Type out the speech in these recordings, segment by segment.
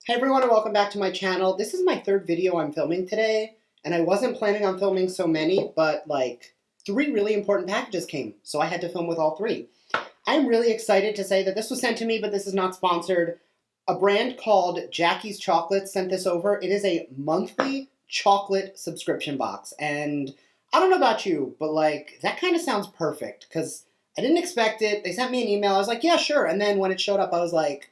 Hey everyone, and welcome back to my channel. This is my third video I'm filming today, and I wasn't planning on filming so many, but like 3 really important packages came, so I had to film with all 3. I'm really excited to say that this was sent to me, but this is not sponsored. A brand called Jackie's Chocolates sent this over. It is a monthly chocolate subscription box, and I don't know about you, but like that kind of sounds perfect because I didn't expect it. They sent me an email. I was like, yeah, sure. And then when it showed up, I was like,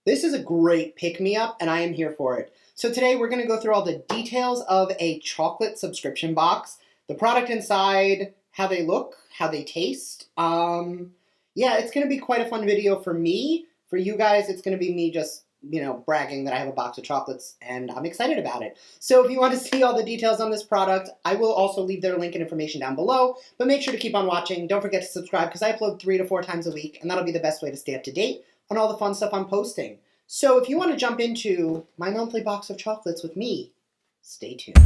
this is a great pick-me-up, and I am here for it. So today we're going to go through all the details of a chocolate subscription box, the product inside, how they look, how they taste. Yeah, it's going to be quite a fun video for me. For you guys, it's going to be me just, bragging that I have a box of chocolates, and I'm excited about it. So if you want to see all the details on this product, I will also leave their link and information down below, but make sure to keep on watching. Don't forget to subscribe because I upload 3 to 4 times a week, and that'll be the best way to stay up to date on all the fun stuff I'm posting. So if you want to jump into my monthly box of chocolates with me, stay tuned.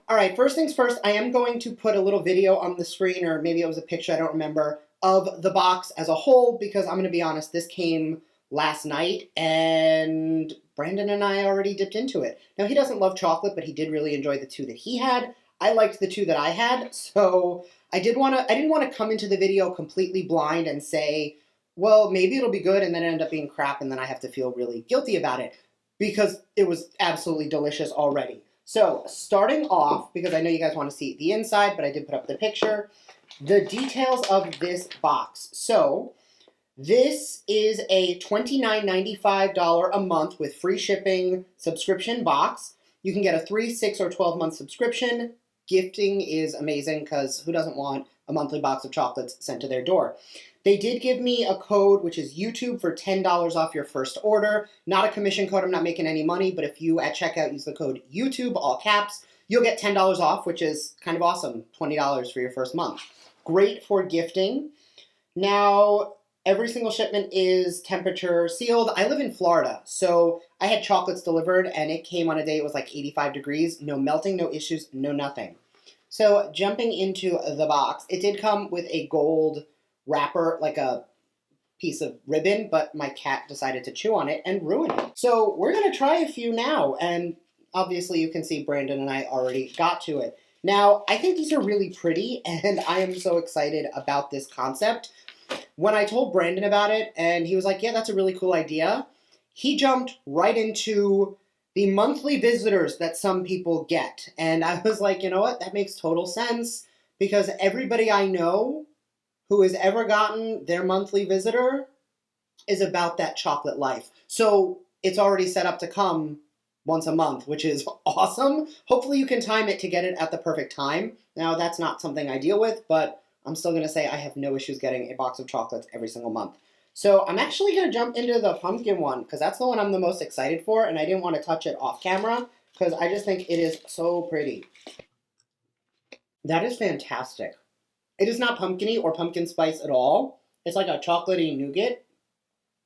All right, first things first, I am going to put a little video on the screen, or maybe it was a picture, I don't remember, of the box as a whole, because I'm going to be honest, this came last night, and Brandon and I already dipped into it. Now, he doesn't love chocolate, but he did really enjoy the 2 that he had. I liked the 2 that I had, so I didn't want to come into the video completely blind and say, well, maybe it'll be good, and then end up being crap, and then I have to feel really guilty about it, because it was absolutely delicious already. So, starting off, because I know you guys want to see the inside, but I did put up the picture, the details of this box. So, this is a $29.95 a month with free shipping subscription box. You can get a 3, 6, or 12-month subscription. Gifting is amazing because who doesn't want a monthly box of chocolates sent to their door? They did give me a code, which is YouTube, for $10 off your first order. Not a commission code. I'm not making any money, but if you at checkout use the code YouTube, all caps, you'll get $10 off, which is kind of awesome. $20 for your first month. Great for gifting. Now, every single shipment is temperature sealed. I live in Florida, so I had chocolates delivered, and it came on a day it was like 85 degrees. No melting, no issues, no nothing. So jumping into the box, it did come with a gold wrapper, like a piece of ribbon, but my cat decided to chew on it and ruin it. So we're going to try a few now, and obviously you can see Brandon and I already got to it. Now, I think these are really pretty, and I am so excited about this concept. When I told Brandon about it, and he was like, yeah, that's a really cool idea, he jumped right into the monthly visitors that some people get. And I was like, you know what? That makes total sense, because everybody I know who has ever gotten their monthly visitor is about that chocolate life. So it's already set up to come once a month, which is awesome. Hopefully you can time it to get it at the perfect time. Now, that's not something I deal with, but I'm still going to say I have no issues getting a box of chocolates every single month. So I'm actually going to jump into the pumpkin one, because that's the one I'm the most excited for, and I didn't want to touch it off camera, because I just think it is so pretty. That is fantastic. It is not pumpkin-y or pumpkin spice at all. It's like a chocolatey nougat.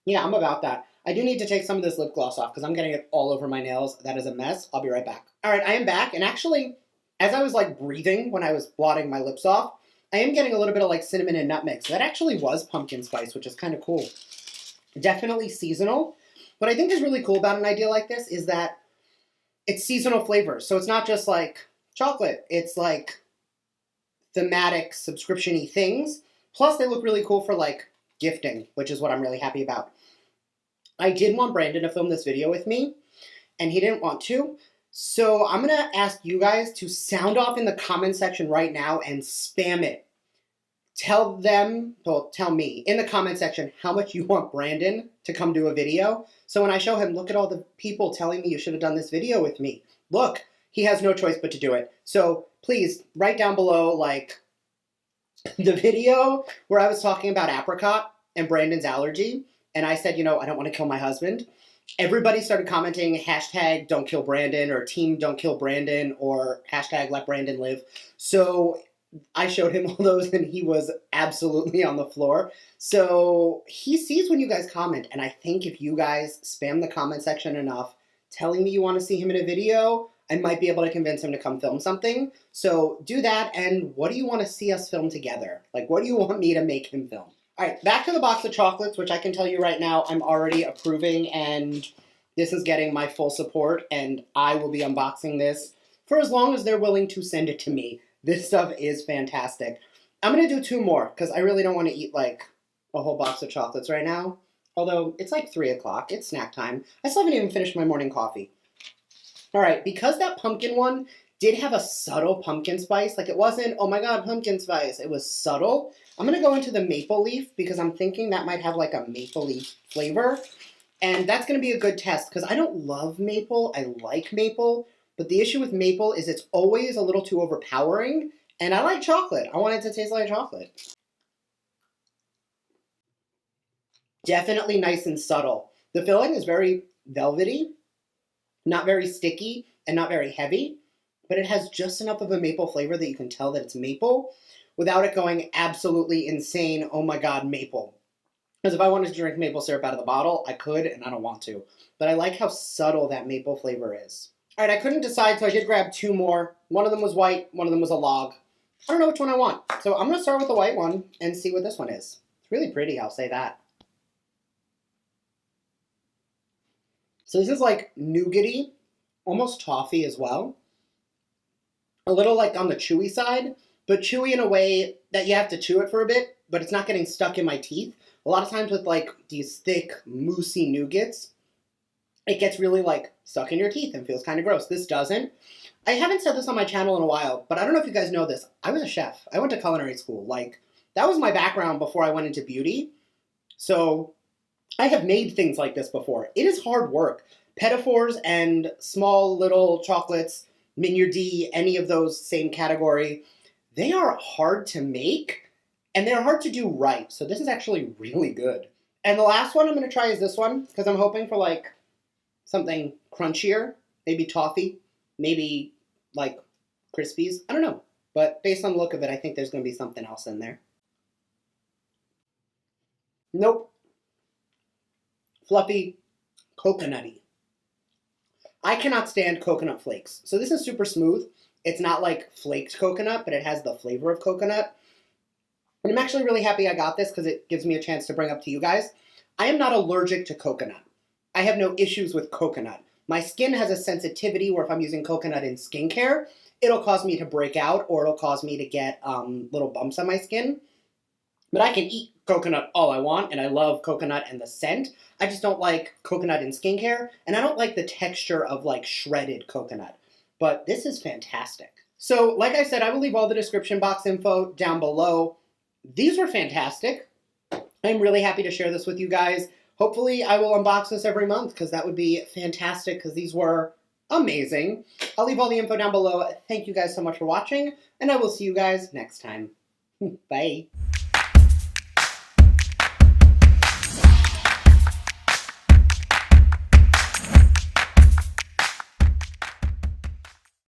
Yeah, I'm about that. I do need to take some of this lip gloss off, because I'm getting it all over my nails. That is a mess. I'll be right back. All right, I am back, and actually, as I was like breathing when I was blotting my lips off, I am getting a little bit of like cinnamon and nutmeg. So that actually was pumpkin spice, which is kind of cool. Definitely seasonal. What I think is really cool about an idea like this is that it's seasonal flavors. So it's not just like chocolate. It's like thematic subscription-y things. Plus they look really cool for like gifting, which is what I'm really happy about. I did want Brandon to film this video with me, and he didn't want to. So I'm going to ask you guys to sound off in the comment section right now and spam it. Tell me in the comment section how much you want Brandon to come do a video. So when I show him, look at all the people telling me you should have done this video with me. Look, he has no choice but to do it. So please write down below like the video where I was talking about apricot and Brandon's allergy. And I said, I don't want to kill my husband. Everybody started commenting hashtag don't kill Brandon, or team don't kill Brandon, or hashtag let Brandon live. So I showed him all those, and he was absolutely on the floor. So he sees when you guys comment, and I think if you guys spam the comment section enough telling me you want to see him in a video, I might be able to convince him to come film something. So do that, and what do you want to see us film together? Like, what do you want me to make him film? All right, back to the box of chocolates, which I can tell you right now I'm already approving, and this is getting my full support, and I will be unboxing this for as long as they're willing to send it to me. This stuff is fantastic. I'm going to do 2 more because I really don't want to eat like a whole box of chocolates right now. Although it's like 3 o'clock, it's snack time. I still haven't even finished my morning coffee. All right, because that pumpkin one did have a subtle pumpkin spice, like it wasn't, oh my god, pumpkin spice, it was subtle. I'm going to go into the maple leaf because I'm thinking that might have like a maple leaf flavor. And that's going to be a good test because I don't love maple, I like maple, but the issue with maple is it's always a little too overpowering, and I like chocolate. I want it to taste like chocolate. Definitely nice and subtle. The filling is very velvety, not very sticky, and not very heavy, but it has just enough of a maple flavor that you can tell that it's maple without it going absolutely insane, oh my god, maple. Because if I wanted to drink maple syrup out of the bottle, I could, and I don't want to. But I like how subtle that maple flavor is. All right, I couldn't decide, so I did grab 2 more. One of them was white, one of them was a log. I don't know which one I want. So I'm going to start with the white one and see what this one is. It's really pretty, I'll say that. So this is like nougaty, almost toffee as well. A little like on the chewy side, but chewy in a way that you have to chew it for a bit, but it's not getting stuck in my teeth. A lot of times with like these thick, moussey nougats, it gets really like stuck in your teeth and feels kind of gross. This doesn't. I haven't said this on my channel in a while, but I don't know if you guys know this. I was a chef. I went to culinary school. Like, that was my background before I went into beauty. So I have made things like this before. It is hard work. Petit fours and small little chocolates, Minier D, any of those same category, they are hard to make and they're hard to do right. So this is actually really good. And the last one I'm going to try is this one because I'm hoping for like something crunchier, maybe toffee, maybe like Crispies. I don't know. But based on the look of it, I think there's going to be something else in there. Nope. Fluffy, coconutty. I cannot stand coconut flakes. So this is super smooth. It's not like flaked coconut, but it has the flavor of coconut. And I'm actually really happy I got this because it gives me a chance to bring up to you guys. I am not allergic to coconut. I have no issues with coconut. My skin has a sensitivity where if I'm using coconut in skincare, it'll cause me to break out or it'll cause me to get little bumps on my skin. But I can eat coconut all I want, and I love coconut and the scent. I just don't like coconut in skincare, and I don't like the texture of like shredded coconut. But this is fantastic. So like I said, I will leave all the description box info down below. These were fantastic. I'm really happy to share this with you guys. Hopefully I will unbox this every month because that would be fantastic because these were amazing. I'll leave all the info down below. Thank you guys so much for watching, and I will see you guys next time. Bye.